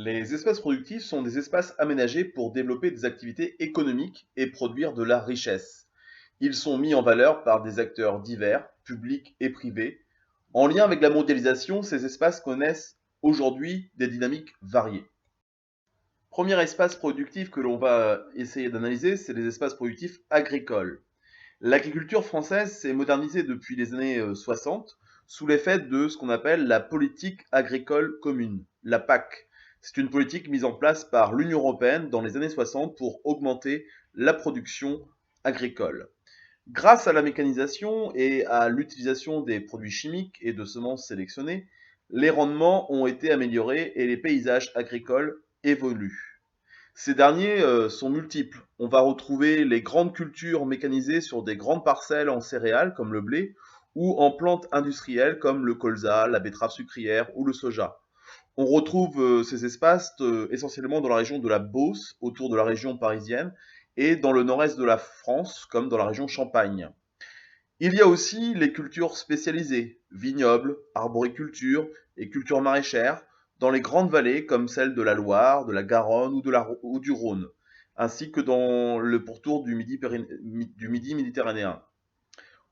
Les espaces productifs sont des espaces aménagés pour développer des activités économiques et produire de la richesse. Ils sont mis en valeur par des acteurs divers, publics et privés. En lien avec la mondialisation, ces espaces connaissent aujourd'hui des dynamiques variées. Premier espace productif que l'on va essayer d'analyser, c'est les espaces productifs agricoles. L'agriculture française s'est modernisée depuis les années 60 sous l'effet de ce qu'on appelle la politique agricole commune, la PAC. C'est une politique mise en place par l'Union européenne dans les années 60 pour augmenter la production agricole. Grâce à la mécanisation et à l'utilisation des produits chimiques et de semences sélectionnées, les rendements ont été améliorés et les paysages agricoles évoluent. Ces derniers sont multiples. On va retrouver les grandes cultures mécanisées sur des grandes parcelles en céréales comme le blé ou en plantes industrielles comme le colza, la betterave sucrière ou le soja. On retrouve ces espaces essentiellement dans la région de la Beauce, autour de la région parisienne, et dans le nord-est de la France, comme dans la région Champagne. Il y a aussi les cultures spécialisées, vignobles, arboriculture et cultures maraîchères, dans les grandes vallées comme celles de la Loire, de la Garonne ou du Rhône, ainsi que dans le pourtour du Midi méditerranéen.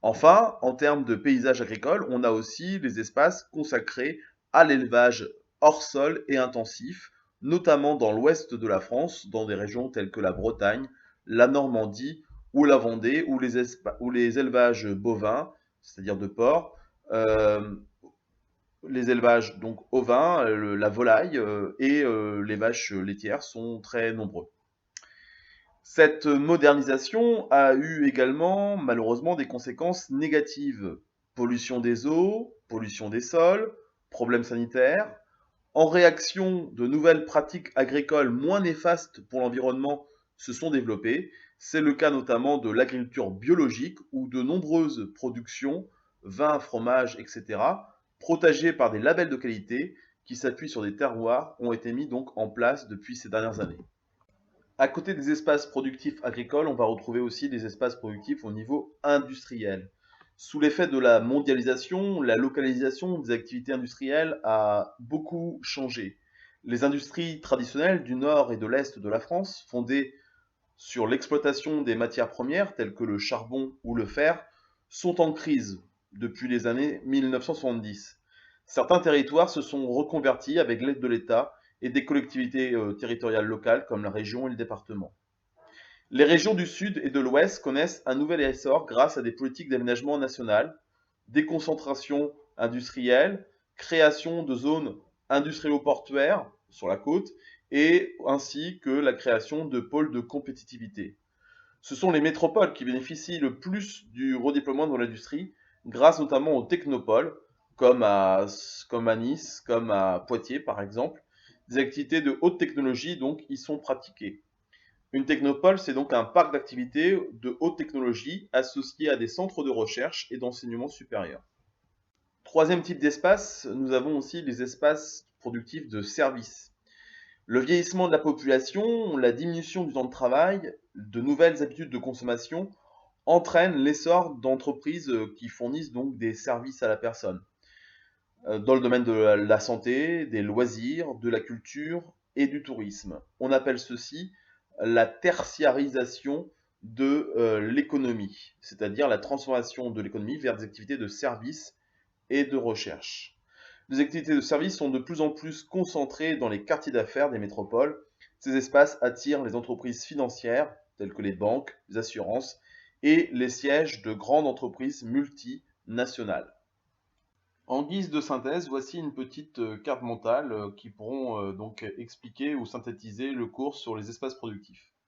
Enfin, en termes de paysage agricole, on a aussi les espaces consacrés à l'élevage hors sol et intensif, notamment dans l'ouest de la France, dans des régions telles que la Bretagne, la Normandie ou la Vendée, où les élevages bovins, c'est-à-dire de porcs, euh, les élevages donc ovins, la volaille et les vaches laitières sont très nombreux. Cette modernisation a eu également malheureusement des conséquences négatives. Pollution des eaux, pollution des sols, problèmes sanitaires. En réaction, de nouvelles pratiques agricoles moins néfastes pour l'environnement se sont développées. C'est le cas notamment de l'agriculture biologique où de nombreuses productions, vins, fromages, etc., protégées par des labels de qualité qui s'appuient sur des terroirs, ont été mis donc en place depuis ces dernières années. À côté des espaces productifs agricoles, on va retrouver aussi des espaces productifs au niveau industriel. Sous l'effet de la mondialisation, la localisation des activités industrielles a beaucoup changé. Les industries traditionnelles du nord et de l'est de la France, fondées sur l'exploitation des matières premières telles que le charbon ou le fer, sont en crise depuis les années 1970. Certains territoires se sont reconvertis avec l'aide de l'État et des collectivités territoriales locales comme la région et le département. Les régions du sud et de l'ouest connaissent un nouvel essor grâce à des politiques d'aménagement national, déconcentration industrielle, création de zones industrialo-portuaires sur la côte et ainsi que la création de pôles de compétitivité. Ce sont les métropoles qui bénéficient le plus du redéploiement de l'industrie, grâce notamment aux technopoles, comme à Nice, comme à Poitiers par exemple. Des activités de haute technologie donc y sont pratiquées. Une technopole, c'est donc un parc d'activités de haute technologie associé à des centres de recherche et d'enseignement supérieur. Troisième type d'espace, nous avons aussi les espaces productifs de services. Le vieillissement de la population, la diminution du temps de travail, de nouvelles habitudes de consommation entraînent l'essor d'entreprises qui fournissent donc des services à la personne dans le domaine de la santé, des loisirs, de la culture et du tourisme. On appelle ceci la tertiarisation de l'économie, c'est-à-dire la transformation de l'économie vers des activités de services et de recherche. Les activités de service sont de plus en plus concentrées dans les quartiers d'affaires des métropoles. Ces espaces attirent les entreprises financières, telles que les banques, les assurances, et les sièges de grandes entreprises multinationales. En guise de synthèse, voici une petite carte mentale qui pourront donc expliquer ou synthétiser le cours sur les espaces productifs.